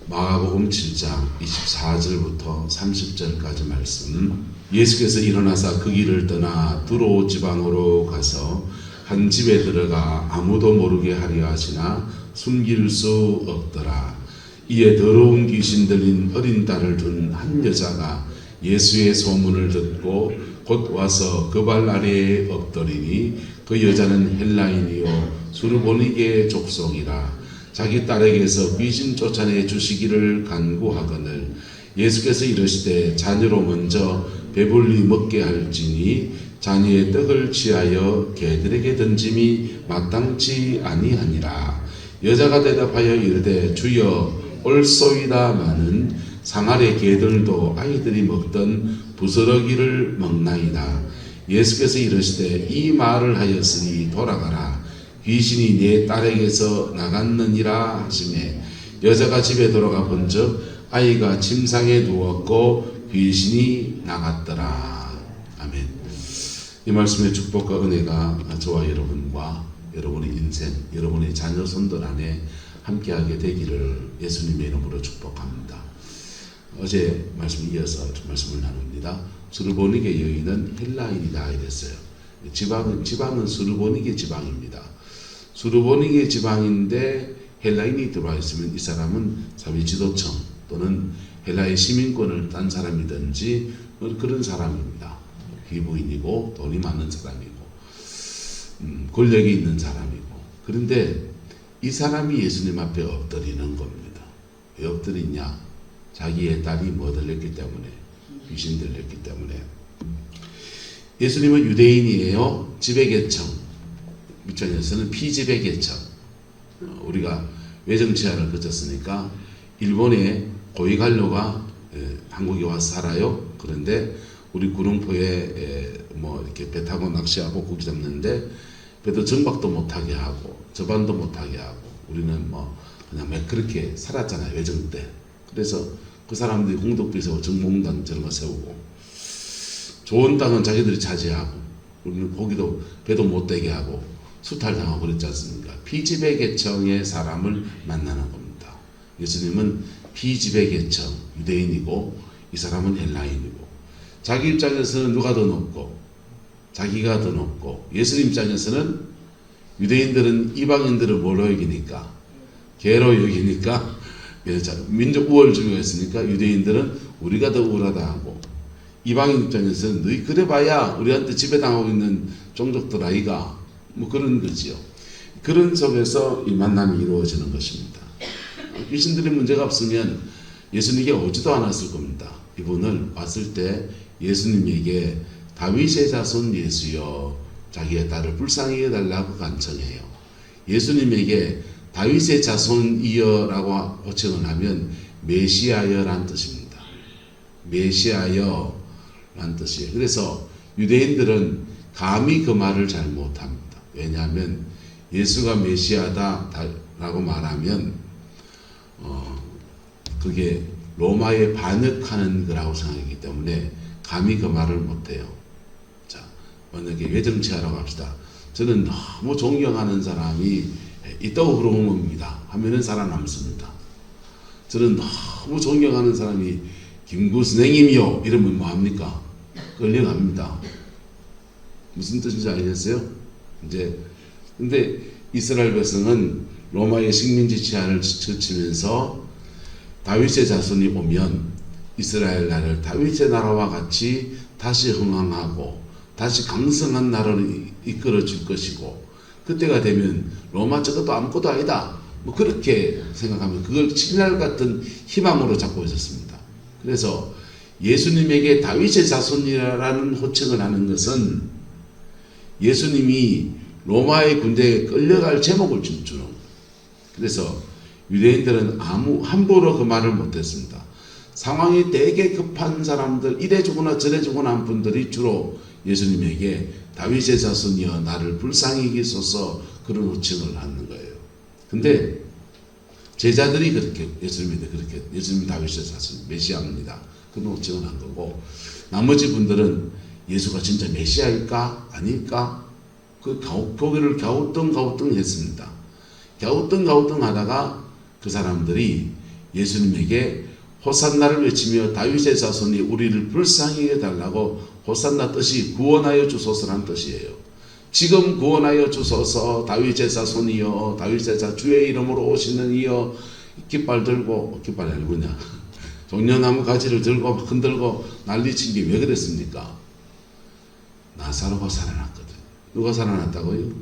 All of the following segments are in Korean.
마가복음 7장 24절부터 30절까지 말씀. 예수께서 일어나사 그 길을 떠나 두로 지방으로 가서 한 집에 들어가 아무도 모르게 하려 하시나 숨길 수 없더라. 이에 더러운 귀신 들린 어린 딸을 둔 한 여자가 예수의 소문을 듣고 곧 와서 그 발 아래에 엎드리니 그 여자는 헬라인이요 수르보니게 족속이라. 자기 딸에게서 귀신 쫓아내 주시기를 간구하거늘 예수께서 이르시되 자녀로 먼저 배불리 먹게 할지니 자녀의 떡을 취하여 개들에게 던짐이 마땅치 아니하니라. 여자가 대답하여 이르되 주여 옳소이다마는 상아래 개들도 아이들이 먹던 부스러기를 먹나이다. 예수께서 이르시되 이 말을 하였으니 돌아가라. 귀신이 내 딸에게서 나갔느니라 하시매 여자가 집에 돌아가 본즉 아이가 침상에 누웠고 귀신이 나갔더라. 아멘. 이 말씀의 축복과 은혜가 저와 여러분과 여러분의 인생, 여러분의 자녀 손들 안에 함께하게 되기를 예수님의 이름으로 축복합니다. 어제 말씀 이어서 말씀을 나눕니다. 수르보니게 여인은 헬라인이다 이랬어요. 지방은 수르보니게 지방입니다. 수르보니게 지방인데 헬라인이 들어와 있으면 이 사람은 사회 지도층 또는 헬라의 시민권을 딴 사람이든지 그런 사람입니다. 귀부인이고 돈이 많은 사람이고 권력이 있는 사람이고. 그런데 이 사람이 예수님 앞에 엎드리는 겁니다. 왜 엎드리냐? 자기의 딸이 뭐 들렸기 때문에, 귀신 들렸기 때문에. 예수님은 유대인이에요. 지배계층 입장에서는 피지배계층. 우리가 외정치하를 거쳤으니까 일본의 고위관료가 한국에 와서 살아요. 그런데 우리 구룡포에 뭐 이렇게 배 타고 낚시하고 고기 잡는데 배도 정박도 못하게 하고 저반도 못하게 하고 우리는 뭐 그냥 그렇게 살았잖아요. 외정 때. 그래서 그 사람들이 공덕비 세우고 정봉당 저런 거 세우고 좋은 땅은 자기들이 차지하고 우리는 고기도 배도 못 되게 하고 수탈당하고 그랬지 않습니까? 피지배계층의 사람을 만나는 겁니다. 예수님은 피지배계층 유대인이고 이 사람은 헬라인이고 자기 입장에서는 누가 더 높고 자기가 더 높고 예수님 입장에서는 유대인들은 이방인들을 뭐로 여기니까 개로 여기니까 민족 우월주의가 있으니까 유대인들은 우리가 더 우월하다 하고 이방인 입장에서는 너희 그래봐야 우리한테 지배당하고 있는 종족들 아이가 뭐 그런 거지요. 그런 속에서 이 만남이 이루어지는 것입니다. 귀신들이 문제가 없으면 예수님에게 오지도 않았을 겁니다. 이분을 왔을 때 예수님에게 다윗의 자손 예수여 자기의 딸을 불쌍히 해달라고 간청해요. 예수님에게 다윗의 자손이여라고 호칭을 하면 메시아여란 뜻입니다. 메시아여란 뜻이에요. 그래서 유대인들은 감히 그 말을 잘 못합니다. 왜냐하면 예수가 메시아다라고 말하면 그게 로마에 반역하는 거라고 생각하기 때문에 감히 그 말을 못해요. 자, 만약에 외정치하라고 합시다. 저는 너무 존경하는 사람이 있다고 그러는 겁니다. 하면은 살아남습니다. 저는 너무 존경하는 사람이 김구 선생님이요 이러면 뭐합니까? 끌려갑니다. 무슨 뜻인지 알겠어요? 근데 이스라엘 백성은 로마의 식민지 치하를 거치면서 다윗의 자손이 오면 이스라엘 나라를 다윗의 나라와 같이 다시 흥왕하고 다시 강성한 나라를 이끌어 줄 것이고 그때가 되면 로마 저것도 아무것도 아니다. 뭐 그렇게 생각하면 그걸 신랄 같은 희망으로 잡고 있었습니다. 그래서 예수님에게 다윗의 자손이라는 호칭을 하는 것은 예수님이 로마의 군대에 끌려갈 제목을 주는 거예요. 그래서 유대인들은 함부로 그 말을 못했습니다. 상황이 되게 급한 사람들, 이래 주거나 저래 주거나 한 분들이 주로 예수님에게 다윗의 자손이여 나를 불쌍히 여기소서 그런 호칭을 하는 거예요. 근데 제자들이 그렇게 예수님한테 그렇게 예수님 다윗의 자손 메시아입니다. 그런 호칭을 한 거고 나머지 분들은 예수가 진짜 메시아일까 아닐까 그 고개를 갸우뚱 했습니다. 갸우뚱 하다가 그 사람들이 예수님에게 호산나를 외치며 다윗의 자손이 우리를 불쌍히 여달라고 호산나 뜻이 구원하여 주소서란 뜻이에요. 지금 구원하여 주소서 다윗의 자손이여 다윗의 자 주의 이름으로 오시는 이여 깃발 들고 깃발이 아니구나 종려나무 가지를 들고 흔들고 난리친 게 왜 그랬습니까? 나사로가 살아났거든. 누가 살아났다고요?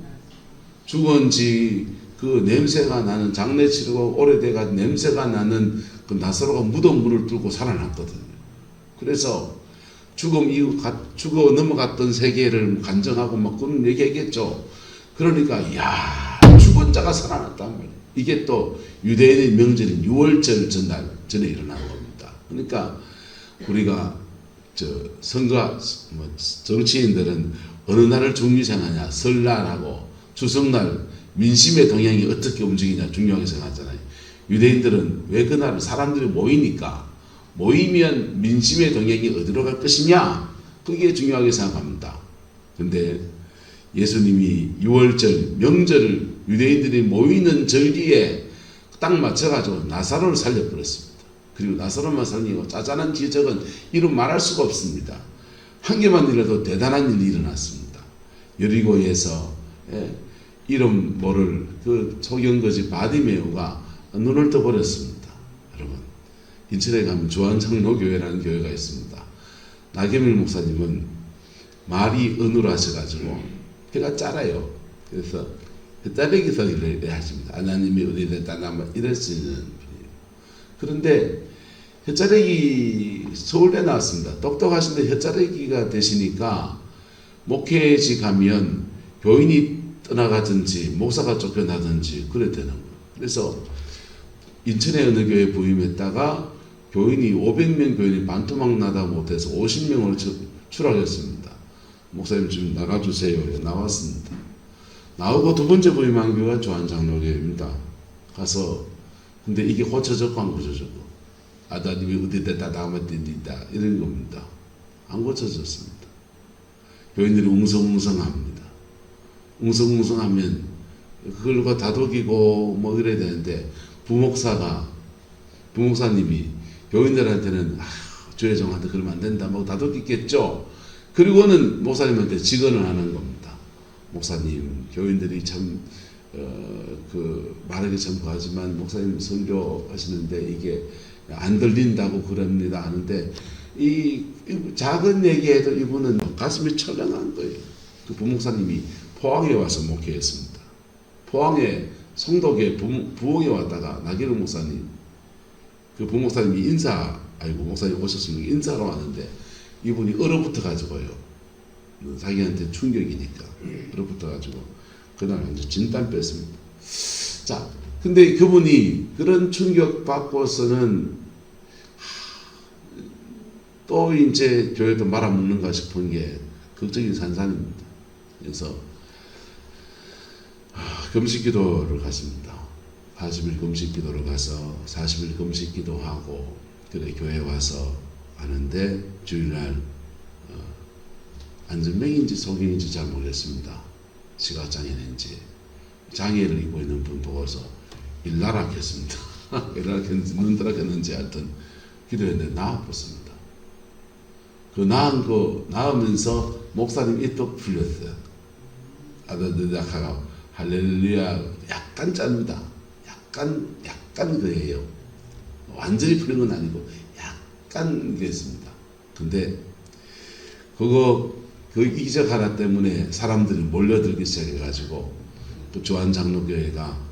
죽은 지 그 냄새가 나는 장례 치르고 오래돼가 냄새가 나는 그 나사로가 무덤 문을 뚫고 살아났거든요. 그래서 죽어 넘어갔던 세계를 간증하고 막 그런 얘기했겠죠. 그러니까 야 죽은 자가 살아났단 말이에요. 이게 또 유대인의 명절인 유월절 전날 전에 일어난 겁니다. 그러니까 우리가 선거 정치인들은 어느 날을 중요시하냐 설날하고 추석날 민심의 동향이 어떻게 움직이냐 중요하게 생각하잖아요. 유대인들은 왜 그날 사람들이 모이니까 모이면 민심의 동향이 어디로 갈 것이냐 그게 중요하게 생각합니다. 근데 예수님이 6월절 명절을 유대인들이 모이는 절기에 딱 맞춰가지고 나사로를 살려버렸습니다. 그리고 나사로만 살리고 짜잔한 기적은 이루 말할 수가 없습니다. 한 개만 일어도 대단한 일이 일어났습니다. 여리고에서 이름 모를 그 소경거지 바디메오가 눈을 떠버렸습니다. 여러분 인천에 가면 주한장로교회라는 교회가 있습니다. 나경일 목사님은 말이 어눌하셔가지고 해가 짧아요. 그래서 햇자리기 서기를 하십니다. 하나님이 우리를 따라만 이럴 수 있는 분이에요. 그런데 햇자리기 서울대 나왔습니다. 똑똑하신데 햇자리기가 되시니까 목회지 가면 교인이 떠나가든지 목사가 쫓겨나든지 그래 되는 거예요. 그래서 인천의 어느 교회에 부임했다가 교인이 500명 교인이 반토막 나다 못해서 50명으로 추락했습니다. 목사님 좀 나가주세요. 나왔습니다. 나오고 두 번째 부임한 교회가 주한장로교회입니다. 가서 근데 이게 고쳐졌고 안 고쳐졌고 아다님이 어디 됐다 나가면 된다 이런 겁니다. 안 고쳐졌습니다. 교인들이 웅성웅성합니다. 웅성웅성하면 그걸과 다독이고 뭐 이래야 되는데 부목사님이 교인들한테는 주의 종한테 그러면 안 된다 뭐 다독이겠죠. 그리고는 목사님한테 직언을 하는 겁니다. 목사님 교인들이 참 말하기 참 과하지만 목사님 설교하시는데 이게 안 들린다고 그럽니다 하는데 이 작은 얘기에도 이분은 가슴이 철렁한 거예요. 그 부목사님이 포항에 와서 목회했습니다. 포항에 성도교회 부흥에 왔다가 나기름 목사님 그 부목사님이 목사님 오셨으면 인사로 왔는데 이분이 얼어붙어 가지고요. 자기한테 충격이니까 얼어붙어 가지고 그날 완전 진땀 뺐습니다. 자, 근데 그분이 그런 충격 받고서는 또 이제 교회도 말아먹는가 싶은 게 걱정이 산산입니다. 그래서 금식기도를 갔습니다. 40일 금식기도를 가서 40일 금식기도하고 그래 교회 와서 하는데 주일날 안전병인지 소경인지 잘 모르겠습니다. 시각장애인지 장애를 입고 있는 분 보고서 일나락했습니다. 일나락했는지 눈드락했는지 하여튼 기도했는데 나아봤습니다. 그 나으면서 목사님 입도 풀렸어요. 아다드닥하고 할렐루야 약간 짭니다. 약간 그예요. 완전히 풀린 건 아니고 약간 그랬습니다. 근데 그 기적 하나 때문에 사람들이 몰려들기 시작해가지고 그 주한장로교회가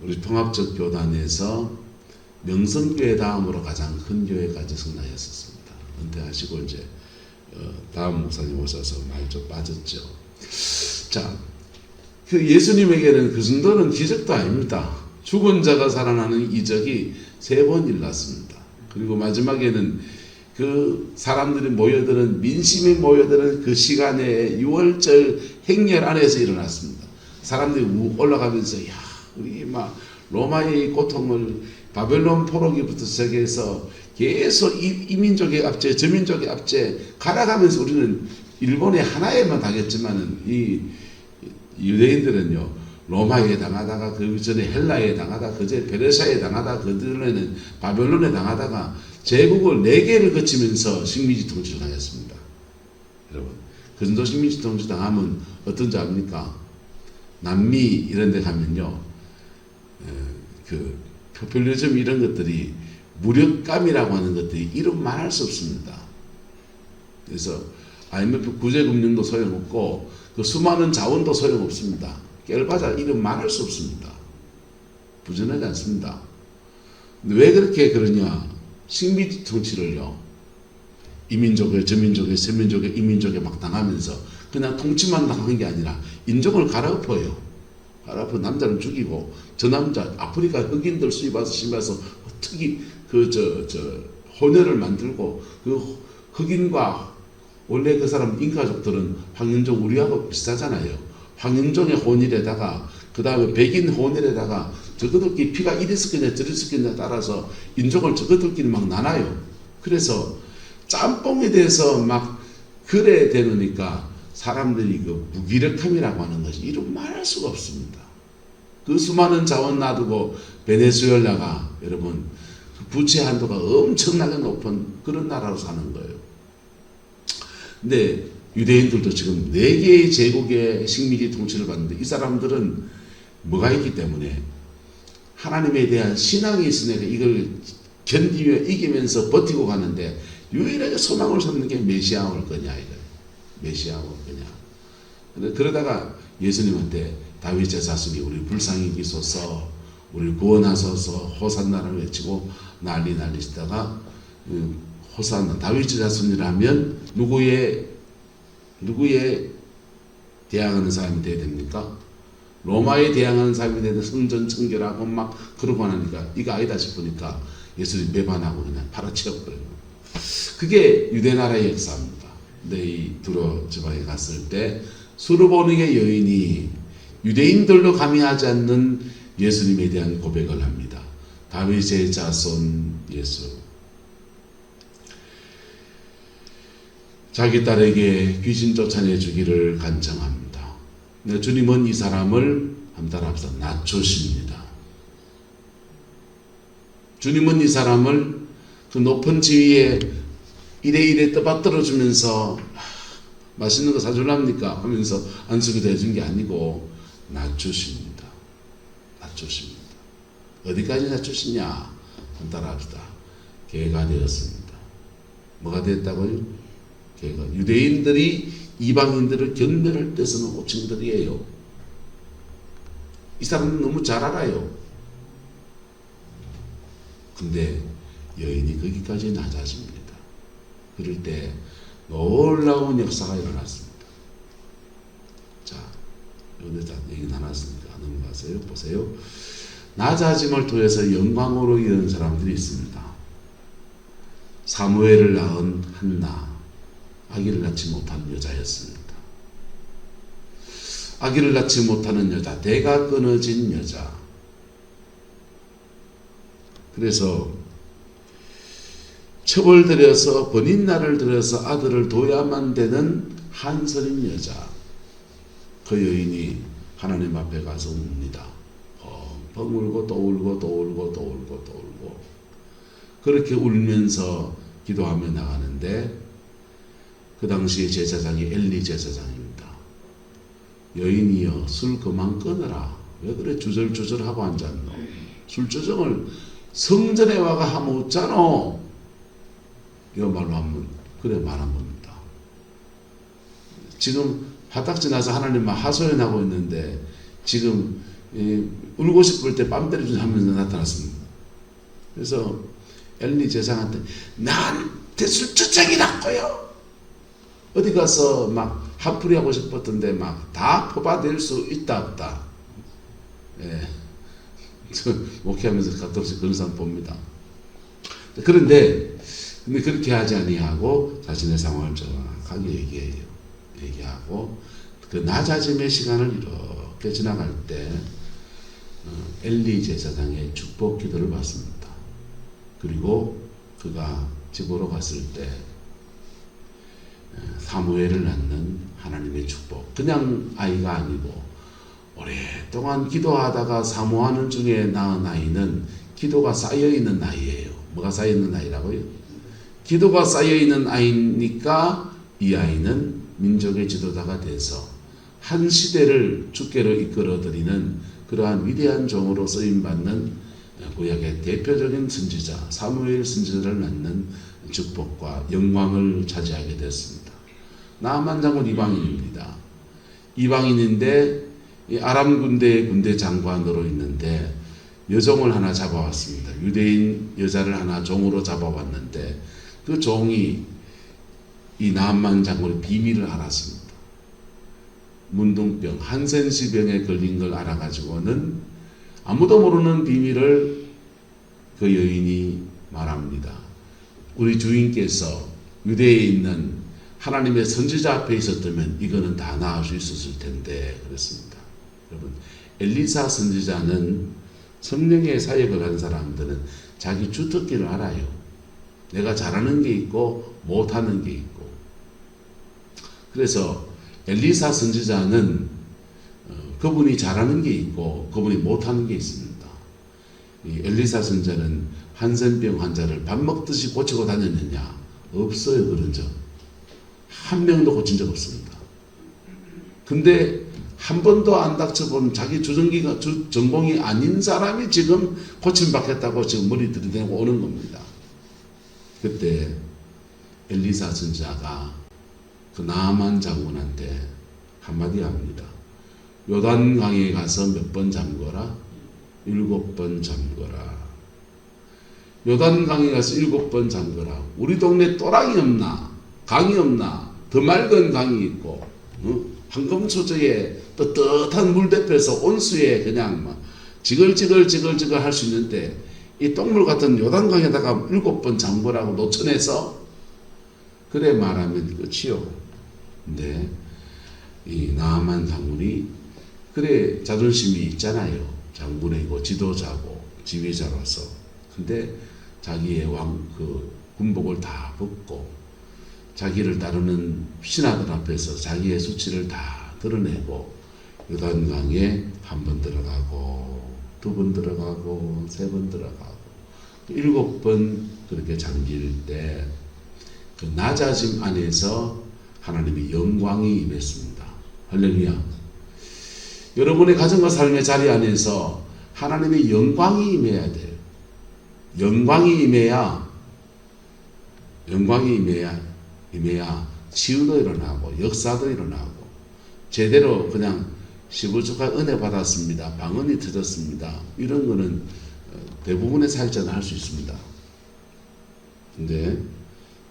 우리 통합적 교단에서 명성교회 다음으로 가장 큰 교회까지 성장했었습니다. 은퇴하시고 이제 다음 목사님 오셔서 많이 좀 빠졌죠. 자, 그 예수님에게는 그 정도는 기적도 아닙니다. 죽은 자가 살아나는 이적이 3번 일어났습니다. 그리고 마지막에는 그 사람들이 모여드는 민심이 모여드는 그 시간에 6월절 행렬 안에서 일어났습니다. 사람들이 올라가면서 야 우리 막 로마의 고통을 바벨론 포로기부터 시작해서 계속 이 민족의 압제 저 민족의 압제 갈아가면서 우리는 일본의 하나에만 당했지만은 이 유대인들은요 로마에 당하다가 그 전에 헬라에 당하다가 그 전에 페르시아에 당하다가 그 전에는 바벨론에 당하다가 제국을 4개를 거치면서 식민지 통치를 당했습니다. 여러분, 그 정도 식민지 통치 당하면 어떤지 압니까? 남미 이런 데 가면요, 그 포퓰리즘 이런 것들이 무력감이라고 하는 것들이 이름 말할 수 없습니다. 그래서 IMF 구제금융도 소용없고 그 수많은 자원도 소용없습니다. 깰바자 이름 말할 수 없습니다. 부전하지 않습니다. 근데 왜 그렇게 그러냐? 식민지 통치를요, 이민족에 저민족에 서민족에 이민족에 막 당하면서 그냥 통치만 당한 게 아니라 인종을 갈아엎어요. 갈아엎어 남자를 죽이고 저 남자 아프리카 흑인들 수입해서 심해서 특히 혼혈을 만들고 그 흑인과 원래 그 사람 잉카족들은 황인종 우리하고 비슷하잖아요. 황인종의 혼혈에다가 그 다음에 백인 혼혈에다가 저것들끼리 피가 이리 섞이냐 저리 섞이냐 따라서 인종을 저것들끼리 막 나눠요. 그래서 짬뽕에 대해서 막 그래 되니까 사람들이 그 무기력함이라고 하는 것이 이루 말할 수가 없습니다. 그 수많은 자원 놔두고 베네수엘라가 여러분 부채 한도가 엄청나게 높은 그런 나라로 사는 거예요. 근데 유대인들도 지금 4개의 제국의 식민지 통치를 받는데 이 사람들은 뭐가 있기 때문에 하나님에 대한 신앙이 있으니까 이걸 견디며 이기면서 버티고 가는데 유일하게 소망을 삼는 게 메시아 올 거냐 이거예요. 메시아 올 거냐. 그러다가 예수님한테 다윗의 자손이 우리 불쌍히 여기소서 우리 구원하소서 호산나를 외치고 난리시다가 호산나 다윗의 자손이라면 누구에 대항하는 사람이 돼야 됩니까? 로마에 대항하는 사람이 되는 성전 청결하고 막 그러고 나니까 이거 아니다 싶으니까 예수님 배반하고 그냥 팔아치워버려요. 그게 유대 나라의 역사입니다. 근데 이 두로 지방에 갔을 때 수르보닉의 여인이 유대인들도 감히하지 않는 예수님에 대한 고백을 합니다. 다윗의 자손 예수. 자기 딸에게 귀신 쫓아내 주기를 간청합니다. 주님은 이 사람을 함따라합시다. 낮추십니다. 주님은 이 사람을 그 높은 지위에 이래 떠받들어 주면서 맛있는 거 사줄랍니까? 하면서 안수기도 해준 게 아니고 낮추십니다. 낮추십니다. 어디까지 낮추시냐? 함따라합시다. 개가 되었습니다. 뭐가 됐다고요? 개가. 유대인들이 이방인들을 견면할 때 쓰는 호칭들이에요. 이 사람은 너무 잘 알아요. 근데 여인이 거기까지 낮아집니다. 그럴 때 놀라운 역사가 일어났습니다. 자, 여기다 얘기 나눴으니까 넘어가세요. 보세요. 낮아짐을 통해서 영광으로 이르는 사람들이 있습니다. 사무엘을 낳은 한나, 아기를 낳지 못한 여자였습니다. 아기를 낳지 못하는 여자, 대가 끊어진 여자. 그래서 첩을 들여서 번인날을 들여서 아들을 둬야만 되는 한설인 여자. 그 여인이 하나님 앞에 가서 웁니다. 펑펑 울고 또 울고 또 울고 또 울고 또 울고 그렇게 울면서 기도하며 나가는데 그 당시에 제사장이 엘리 제사장입니다. 여인이여 술 그만 끊어라. 왜 그래 주절주절하고 앉았노? 술조정을 성전에 와가 하면 없잖아. 이거 말로 하면 그래 말한 겁니다. 지금 화딱지 나서 하나님만 하소연하고 있는데 지금 울고 싶을 때 뺨 때려주는 하면서 나타났습니다. 그래서 엘리 제사장한테 나한테 술주정이라고요. 어디 가서 막 한풀이 하고 싶었던데 막 다 뽑아낼 수 있다 없다. 예. 목회하면서 가끔씩 그런 사람 봅니다. 그런데 근데 그렇게 하지 아니하고 자신의 상황을 정확하게 얘기하고 그 낮아짐의 시간을 이렇게 지나갈 때 엘리 제사장의 축복 기도를 받습니다. 그리고 그가 집으로 갔을 때 사무엘을 낳는 하나님의 축복, 그냥 아이가 아니고 오랫동안 기도하다가 사모하는 중에 낳은 아이는 기도가 쌓여있는 아이예요. 뭐가 쌓여있는 아이라고요? 기도가 쌓여있는 아이니까 이 아이는 민족의 지도자가 돼서 한 시대를 주께로 이끌어드리는 그러한 위대한 종으로 쓰임받는 구약의 대표적인 선지자 사무엘 선지자를 낳는 축복과 영광을 차지하게 됐습니다. 나아만 장군 이방인입니다. 이방인인데 아람 군대의 군대 장관으로 있는데 여종을 하나 잡아왔습니다. 유대인 여자를 하나 종으로 잡아왔는데 그 종이 이 나아만 장군의 비밀을 알았습니다. 문둥병, 한센시병에 걸린 걸 알아가지고는 아무도 모르는 비밀을 그 여인이 말합니다. 우리 주인께서 유대에 있는 하나님의 선지자 앞에 있었다면 이거는 다 나을 수 있었을 텐데 그랬습니다. 여러분, 엘리사 선지자는 성령의 사역을 한 사람들은 자기 주특기를 알아요. 내가 잘하는 게 있고 못하는 게 있고. 그래서 엘리사 선지자는 그분이 잘하는 게 있고 그분이 못하는 게 있습니다. 이 엘리사 선지자는 한센병 환자를 밥 먹듯이 고치고 다녔느냐? 없어요. 그런 적. 한 명도 고친 적 없습니다. 근데 한 번도 안 닥쳐본 자기 전공이 아닌 사람이 지금 고침받겠다고 지금 머리 들이대고 오는 겁니다. 그때 엘리사 선지자가 그 나아만 장군한테 한마디 합니다. 요단강에 가서 몇 번 잠거라? 7번 잠거라. 요단강에 가서 7번 잠거라. 우리 동네 또랑이 없나? 강이 없나? 더 맑은 강이 있고 황금초저에 떳떳한 물대표에서 온수에 그냥 막 지글지글 할 수 있는데 이 똥물 같은 요단강에다가 7번 잠거라고 노천에서 그래 말하면 끝이요. 근데 이 나아만 장군이 그래 자존심이 있잖아요. 장군이고 지도자고 지휘자로서. 근데 자기의 군복을 다 벗고 자기를 따르는 신하들 앞에서 자기의 수치를 다 드러내고 요단강에 한 번 들어가고 2번 들어가고 3번 들어가고 7번 그렇게 잠길 때 그 낮아짐 안에서 하나님의 영광이 임했습니다. 할렐루야. 여러분의 가정과 삶의 자리 안에서 하나님의 영광이 임해야 돼요. 영광이 임해야 치유도 일어나고 역사도 일어나고 제대로 그냥 시불축한 은혜 받았습니다. 방언이 터졌습니다. 이런 거는 대부분의 사역자는 할 수 있습니다. 근데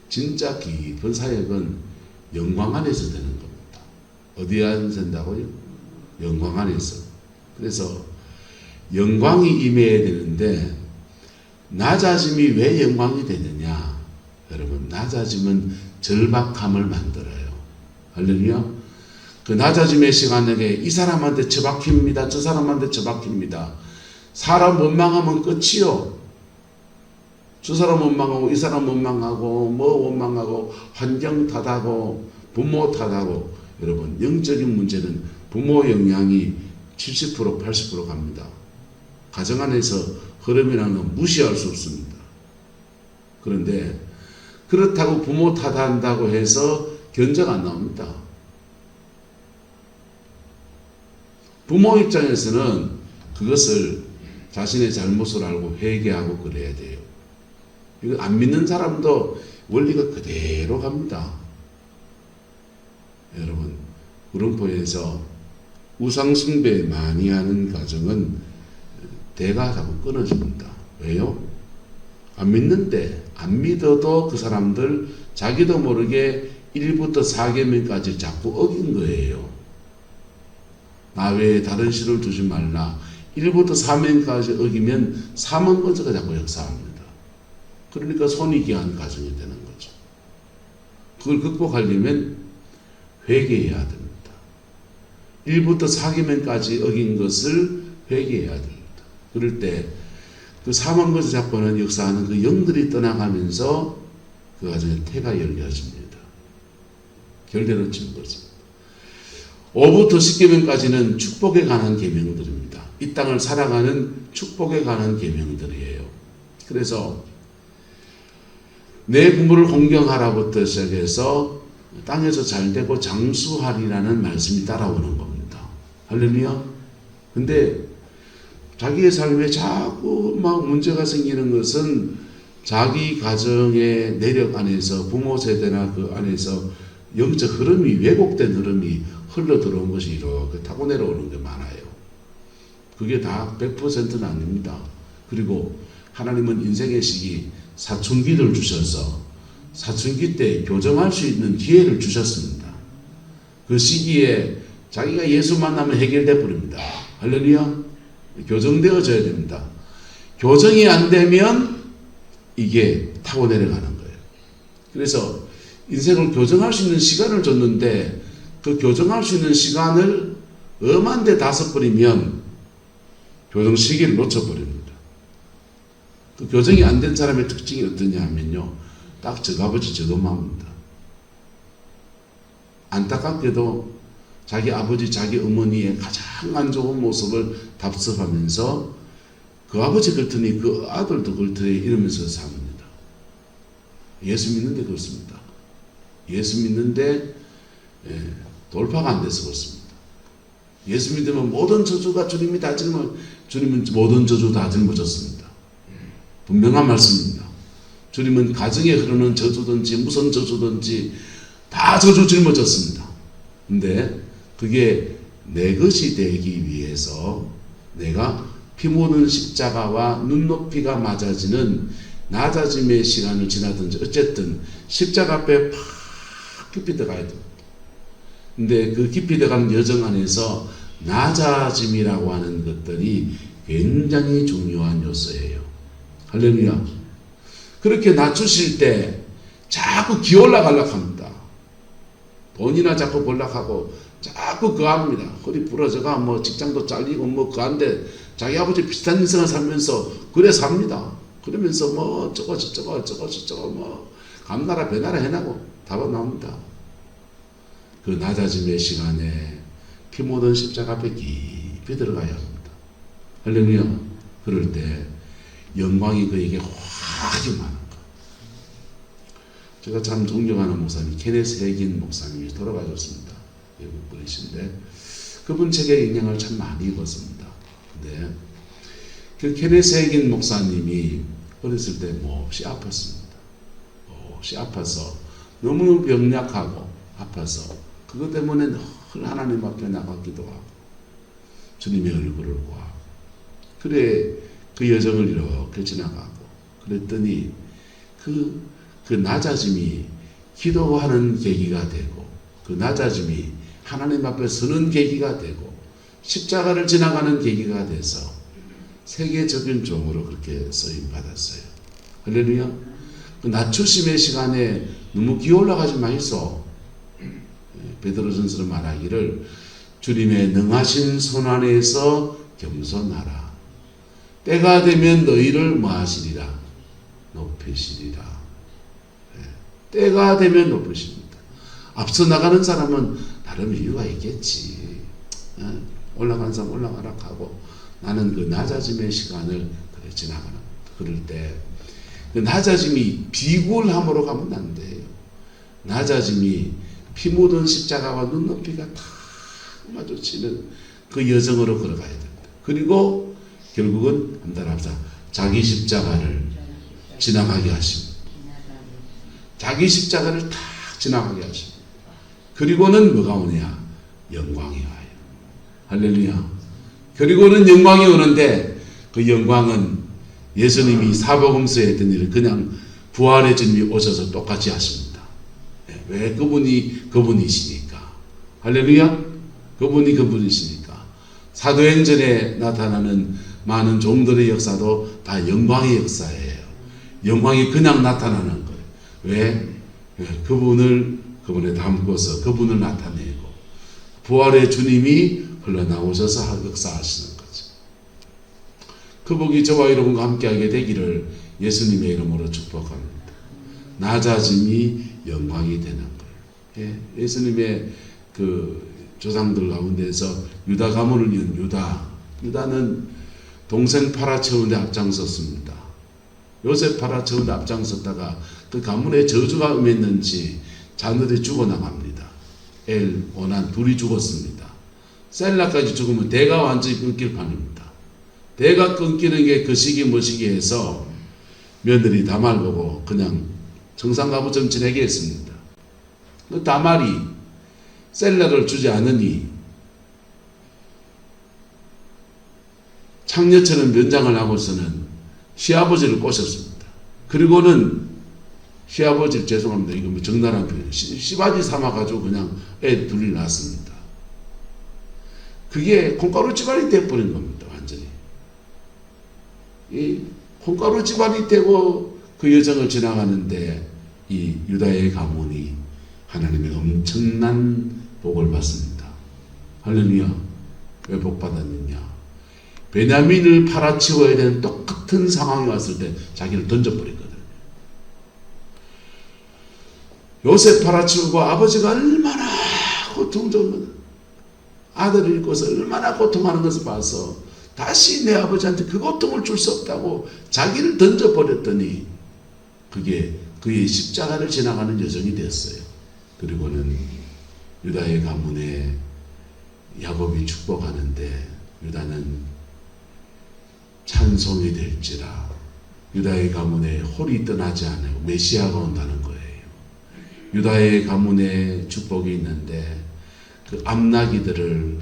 진짜 깊은 사역은 영광 안에서 되는 겁니다. 어디 안에서 된다고요? 영광 안에서. 그래서 영광이 임해야 되는데 낮아짐이 왜 영광이 되느냐? 여러분, 낮아짐은 절박함을 만들어요. 할렐루야. 그 낮아짐의 시간에 이 사람한테 처박힙니다. 저 사람한테 처박힙니다. 사람 원망하면 끝이요. 저 사람 원망하고 이 사람 원망하고 뭐 원망하고 환경 탓하고 부모 탓하고. 여러분, 영적인 문제는 부모 영향이 70% 80% 갑니다. 가정 안에서 흐름이라는 건 무시할 수 없습니다. 그런데 그렇다고 부모 탓한다고 해서 견제가 안 나옵니다. 부모 입장에서는 그것을 자신의 잘못을 알고 회개하고 그래야 돼요. 이거 안 믿는 사람도 원리가 그대로 갑니다. 여러분, 구름포에서 우상숭배 많이 하는 가정은 대가 자꾸 끊어집니다. 왜요? 안 믿는데 안 믿어도 그 사람들 자기도 모르게 1부터 4계명까지 자꾸 어긴 거예요. 나 외에 다른 신을 두지 말라. 1부터 4명까지 어기면 사망권자가 자꾸 역사합니다. 그러니까 손이귀한 가정이 되는 거죠. 그걸 극복하려면 회개해야 됩니다. 1부터 4계명까지 어긴 것을 회개해야 됩니다. 그럴 때 그 사망권자 잡고는 역사하는 그 영들이 떠나가면서 그 가정에 태가 열려집니다. 결대로 진 거죠. 5부터 10계명까지는 축복에 관한 계명들입니다. 이 땅을 살아가는 축복에 관한 계명들이에요. 그래서 내 부모를 공경하라부터 시작해서 땅에서 잘되고 장수하리라는 말씀이 따라오는 겁니다. 할렐루야. 근데 자기의 삶에 자꾸 막 문제가 생기는 것은 자기 가정의 내력 안에서, 부모 세대나 그 안에서 영적 흐름이, 왜곡된 흐름이 흘러 들어온 것이 이렇게 타고 내려오는 게 많아요. 그게 다 100%는 아닙니다. 그리고 하나님은 인생의 시기 사춘기를 주셔서 사춘기 때 교정할 수 있는 기회를 주셨습니다. 그 시기에 자기가 예수 만나면 해결돼 버립니다. 할렐루야. 교정되어져야 됩니다. 교정이 안 되면 이게 타고 내려가는 거예요. 그래서 인생을 교정할 수 있는 시간을 줬는데 그 교정할 수 있는 시간을 엄한 데 다 써버리면 교정 시기를 놓쳐버립니다. 그 교정이 안 된 사람의 특징이 어떠냐 하면요, 딱 저아버지 저엄마입니다. 안타깝게도 자기 아버지 자기 어머니의 가장 안 좋은 모습을 답습하면서 그 아버지 그렇더니 그 아들도 그렇더니 이러면서 삽니다. 예수 믿는데 그렇습니다. 예수 믿는데 돌파가 안 돼서 그렇습니다. 예수 믿으면 모든 저주가 주님이 다 주님은 모든 저주 다 짊어졌습니다. 분명한 말씀입니다. 주님은 가정에 흐르는 저주든지 무슨 저주든지 다 저주 짊어졌습니다. 근데 그게 내 것이 되기 위해서 내가 피 묻은 십자가와 눈높이가 맞아지는 낮아짐의 시간을 지나든지 어쨌든 십자가 앞에 팍 깊이 들어가야 됩니다. 근데 그 깊이 들어가는 여정 안에서 낮아짐이라고 하는 것들이 굉장히 중요한 요소예요. 할렐루야. 그렇게 낮추실 때 자꾸 기올라가려고 합니다. 돈이나 자꾸 벌락하고 자꾸 그합니다. 허리 부러져가 뭐 직장도 잘리고 뭐 그한데 자기 아버지 비슷한 인생을 살면서 그래 삽니다. 그러면서 뭐 저거 뭐 감나라 배나라 해나고 답은 나옵니다. 그 낮아짐의 시간에 피 묻은 십자가 앞에 깊이 들어가야 합니다. 할렐루야. 그럴 때 영광이 그에게 확 임하는 거. 제가 참 존경하는 목사님 케네스 해긴 목사님이 돌아가셨습니다. 외국 분이신데 그분 책의 영향을 참 많이 입었습니다. 근데 그 케네스 해긴 목사님이 어렸을 때 몹시 아팠습니다. 몹시 아파서 너무너무 병약하고 아파서 그것 때문에 늘 하나님 앞에 나가기도 하고 주님의 얼굴을 구하고 그래 그 여정을 이렇게 지나가고 그랬더니 그 낮아짐이 기도하는 계기가 되고 그 낮아짐이 하나님 앞에 서는 계기가 되고 십자가를 지나가는 계기가 돼서 세계적인 종으로 그렇게 쓰임 받았어요. 할렐루야. 그 낮추심의 시간에 너무 기올라가지 마이소. 베드로전서로 말하기를 주님의 능하신 손 안에서 겸손하라. 때가 되면 너희를 뭐하시리라? 높이시리라. 때가 되면 높으십니다. 앞서 나가는 사람은 나름 이유가 있겠지. 올라간 사람 올라가라 하고 나는 그 낮아짐의 시간을 그래 지나가는 겁니다. 그럴 때 그 낮아짐이 비굴함으로 가면 안 돼요. 낮아짐이 피 묻은 십자가와 눈높이가 다 마주치는 그 여정으로 걸어가야 됩니다. 그리고 결국은 한달합사 자기 십자가를 지나가게 하십니다. 자기 십자가를 탁 지나가게 하십니다. 그리고는 뭐가 오냐? 영광이 와요. 할렐루야. 그리고는 영광이 오는데 그 영광은 예수님이 사복음서에 했던 일을 그냥 부활의 주님이 오셔서 똑같이 하십니다. 왜? 그분이시니까. 할렐루야. 그분이시니까. 사도행전에 나타나는 많은 종들의 역사도 다 영광의 역사예요. 영광이 그냥 나타나는 거예요. 왜? 그분을 담고서 그분을 나타내고 부활의 주님이 흘러나오셔서 역사하시는 거죠. 그 복이 저와 여러분과 함께하게 되기를 예수님의 이름으로 축복합니다. 낮아짐이 영광이 되는 거예요. 예수님의 그 조상들 가운데서 유다 가문을 이은 유다는 동생 팔아채우는데 앞장섰습니다. 요셉 팔아채우는데 앞장섰다가 그 가문에 저주가 임했는지 자녀들이 죽어나갑니다. 오난 둘이 죽었습니다. 셀라까지 죽으면 대가 완전히 끊길 판입니다. 대가 끊기는 게 그 시기 뭐 시기해서 며느리 다말 보고 그냥 청산가부처럼 지내게 했습니다. 그 다말이 셀라를 주지 않으니 창녀처럼 면장을 하고서는 시아버지를 꼬셨습니다. 그리고는 시아버지 죄송합니다. 이거 뭐 적나라한 표현. 씨바지 삼아가지고 그냥 애 둘이 낳았습니다. 그게 콩가루 집안이 돼버린 겁니다. 완전히. 이 콩가루 집안이 되고 그 여정을 지나가는데 이 유다의 가문이 하나님의 엄청난 복을 받습니다. 할렐루야. 왜 복 받았느냐? 베냐민을 팔아치워야 되는 똑같은 상황이 왔을 때 자기를 던져버렸거든요. 요셉 팔아치우고 아버지가 얼마나 고통적인 아들을 잃고서 얼마나 고통하는 것을 봐서 다시 내 아버지한테 그 고통을 줄 수 없다고 자기를 던져버렸더니 그게 그의 십자가를 지나가는 여정이 됐어요. 그리고는 유다의 가문에 야곱이 축복하는데 유다는 찬송이 될지라 유다의 가문에 홀이 떠나지 않아요. 메시아가 온다는 거예요. 유다의 가문에 축복이 있는데 그 암나기들을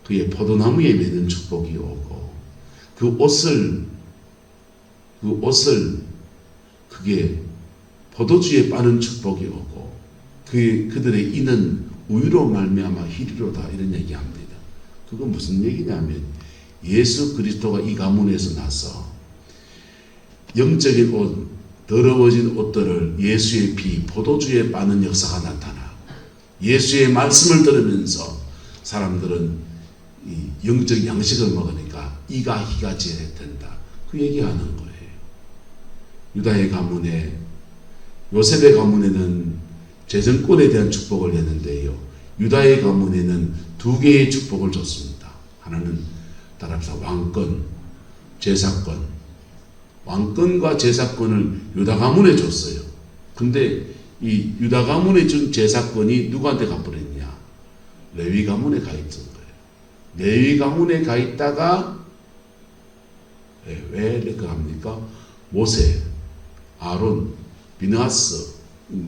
그의 포도나무에 매는 축복이 오고 그 옷을 그게 포도주에 빠는 축복이 오고 그들의 이는 우유로 말미암아 희리로다 이런 얘기합니다. 그건 무슨 얘기냐면 예수 그리스도가 이 가문에서 나서 영적인 옷, 더러워진 옷들을 예수의 피, 포도주에 빠는 역사가 나타나고 예수의 말씀을 들으면서 사람들은 이 영적 양식을 먹으니까 이가 희가 지혜된다. 그 얘기하는 거예요. 유다의 가문에 요셉의 가문에는 재정권에 대한 축복을 했는데요. 유다의 가문에는 두 개의 축복을 줬습니다. 하나는 따라서 왕권, 제사권. 왕권과 제사권을 유다 가문에 줬어요. 근데 이 유다 가문에 준 제사권이 누구한테 가버렸냐? 레위 가문에 가 있던 거예요. 레위 가문에 가 있다가 왜 이렇게 합니까? 모세, 아론, 비느하스,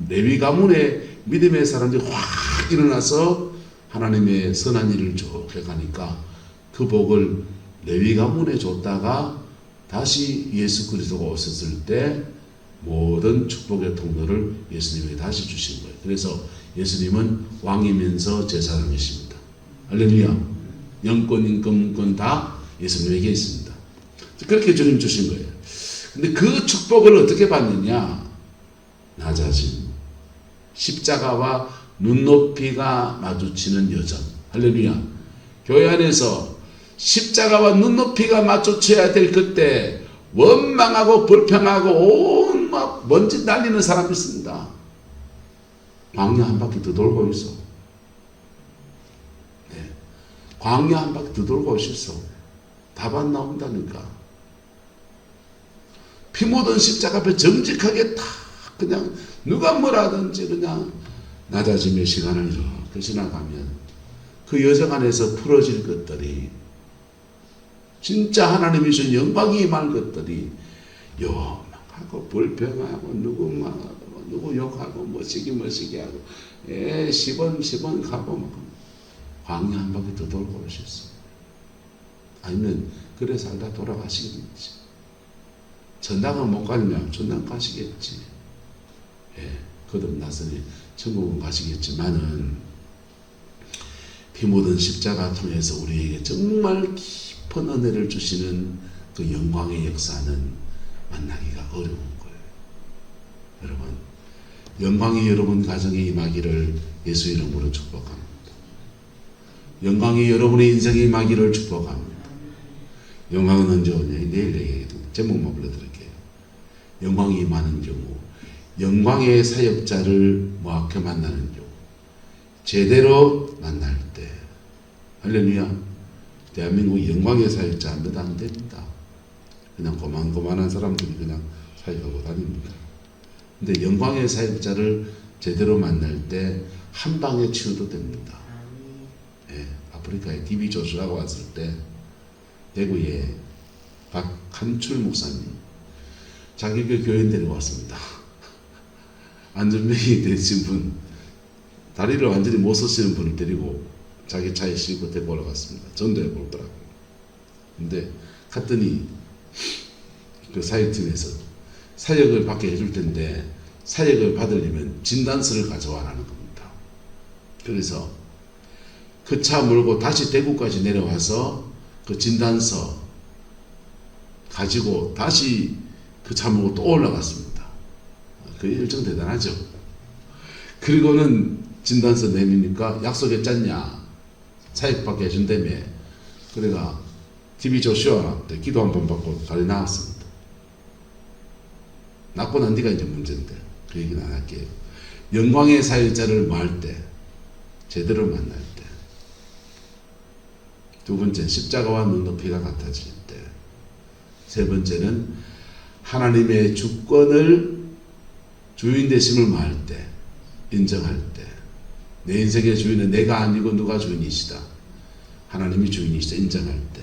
레위 가문의 믿음의 사람들이 확 일어나서 하나님의 선한 일을 쭉 해가니까 그 복을 레위 가문에 줬다가 다시 예수 그리스도가 오셨을 때 모든 축복의 통로를 예수님에게 다시 주신 거예요. 그래서 예수님은 왕이면서 제사장이십니다. 할렐루야. 영권, 인권, 문권 다 예수님에게 있습니다. 그렇게 주님 주신 거예요. 근데 그 축복을 어떻게 받느냐? 낮아짐, 십자가와 눈높이가 마주치는 여정. 할렐루야. 교회 안에서 십자가와 눈높이가 마주쳐야 될 그때 원망하고 불평하고 온 막 먼지 날리는 사람이 있습니다. 광야 한 바퀴 더 돌고 있어. 네. 광야 한 바퀴 더 돌고 있어. 답 안 나온다니까. 피 묻은 십자가 앞에 정직하게 다 그냥 누가 뭐라든지 그냥 낮아짐의 시간을 이렇게 지나가면 그 여정 안에서 풀어질 것들이 진짜 하나님이 주신 영광이 임할 것들이 요망하고 불평하고 누구 욕하고 머시기 하고 시번 가고 막 광야 한 바퀴 더 돌고 오셨어. 아니면 그래 살다 돌아가시겠지. 천당은 못 가려면 천당 가시겠지. 거듭났으니 천국은 가시겠지만은 피 묻은 십자가 통해서 우리에게 정말 깊은 은혜를 주시는 그 영광의 역사는 만나기가 어려운 거예요. 여러분, 영광이 여러분 가정에 임하기를 예수 이름으로 축복합니다. 영광이 여러분의 인생에 임하기를 축복합니다. 영광은 언제 오냐? 내일 얘기해도 제목만 불러드릴게요. 영광이 임하는 경우, 영광의 사역자를 정확히 만나는 경우, 제대로 만날 때 할렐루야. 대한민국 영광의 사역자 몇 안 됩니다. 그냥 고만고만한 사람들이 그냥 사역하고 다닙니다. 근데 영광의 사역자를 제대로 만날 때 한 방에 치유도 됩니다. 예, 아프리카에 TV 조수하고 왔을 때 대구에 박한출 목사님 자기 교인 데리고 왔습니다. 안전병이 되신 분, 다리를 완전히 못 쓰시는 분을 데리고 자기 차에 싣고 데리고 올라갔습니다. 전도해 보더라고요. 근데 갔더니 그 사역팀에서 사역을 받게 해줄 텐데 사역을 받으려면 진단서를 가져와라는 겁니다. 그래서 그 차 몰고 다시 대구까지 내려와서 그 진단서 가지고 다시 그 차 몰고 또 올라갔습니다. 그 일정 대단하죠. 그리고는 진단서 내미니까 약속했잖냐, 사역받게 해준다며. 그래가 TV 조슈아 때 기도 한번 받고 가리 나왔습니다. 낳고 난 뒤가 이제 문제인데 그 얘기는 안 할게요. 영광의 사역자를 모할 때, 제대로 만날 때. 두 번째, 십자가와 눈높이가 같아질 때. 세 번째는 하나님의 주권을, 주인 되심을 모할 때, 인정할 때. 내 인생의 주인은 내가 아니고 누가 주인이시다. 하나님이 주인이시다. 인정할 때.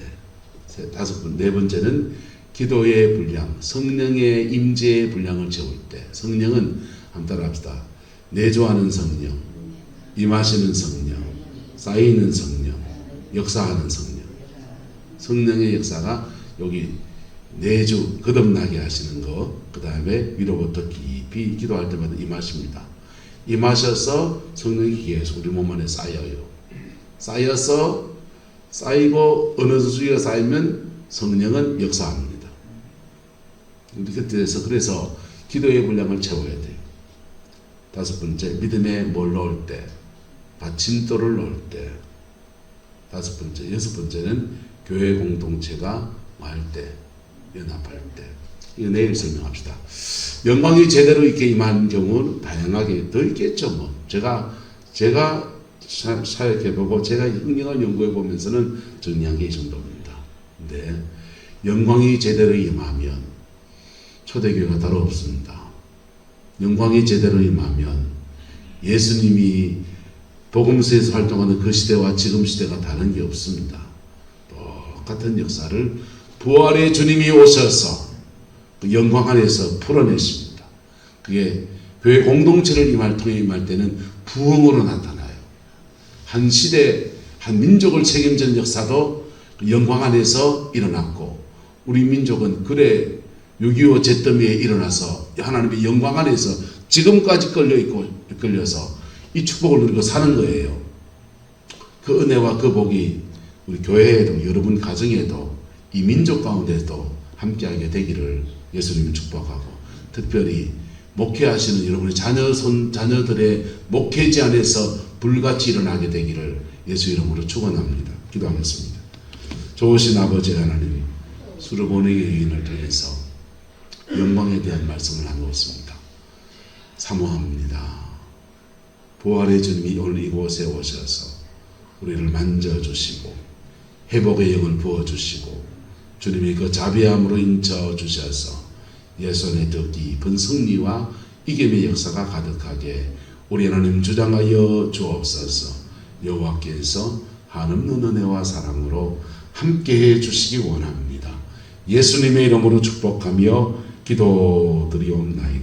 네 번째는 기도의 분량, 성령의 임재의 분량을 채울 때. 성령은 한번 따라합시다. 내조하는 성령, 임하시는 성령, 쌓이는 성령, 역사하는 성령. 성령의 역사가 여기 내주 거듭나게 하시는 것, 그 다음에 위로부터 깊이 기도할 때마다 임하십니다. 임하셔서 성령이 계속 우리 몸 안에 쌓여요. 쌓여서 쌓이고 어느 수준이 쌓이면 성령은 역사합니다. 그래서 기도의 분량을 채워야 돼요. 다섯 번째, 믿음에 뭘 넣을 때, 받침돌을 넣을 때. 다섯 번째, 여섯 번째는 교회 공동체가 모일 때, 연합할 때. 이거 내일 설명합시다. 영광이 제대로 이렇게 임한 경우는 다양하게 더 있겠죠. 뭐 제가 사역해보고 제가 성경을 연구해보면서는 정리한 게 이 정도입니다. 근데 영광이 제대로 임하면 초대교회가 따로 없습니다. 영광이 제대로 임하면 예수님이 복음서에서 활동하는 그 시대와 지금 시대가 다른 게 없습니다. 똑같은 역사를 부활의 주님이 오셔서 그 영광 안에서 풀어내십니다. 그게 교회 공동체를 통해 임할 때는 부흥으로 나타나요. 한 시대, 한 민족을 책임지는 역사도 영광 안에서 일어났고, 우리 민족은 그래 6.25 잿더미에 일어나서 하나님의 영광 안에서 지금까지 끌려서 이 축복을 누리고 사는 거예요. 그 은혜와 그 복이 우리 교회에도, 여러분 가정에도, 이 민족 가운데도 함께하게 되기를 예수님이 축복하고, 특별히 목회하시는 여러분의 자녀들의 목회지 안에서 불같이 일어나게 되기를 예수 이름으로 축원합니다. 기도하겠습니다. 좋으신 아버지 하나님, 수르보네의 유인을 통해서 영광에 대한 말씀을 나누었습니다. 사모합니다. 부활의 주님이 오늘 이곳에 오셔서 우리를 만져주시고 회복의 영을 부어주시고 주님이 그 자비함으로 인쳐주셔서 예수의 더 깊은 승리와 이김의 역사가 가득하게 우리 하나님 주장하여 주옵소서. 여호와께서 한없는 은혜와 사랑으로 함께해 주시기 원합니다. 예수님의 이름으로 축복하며 기도드리옵나이다.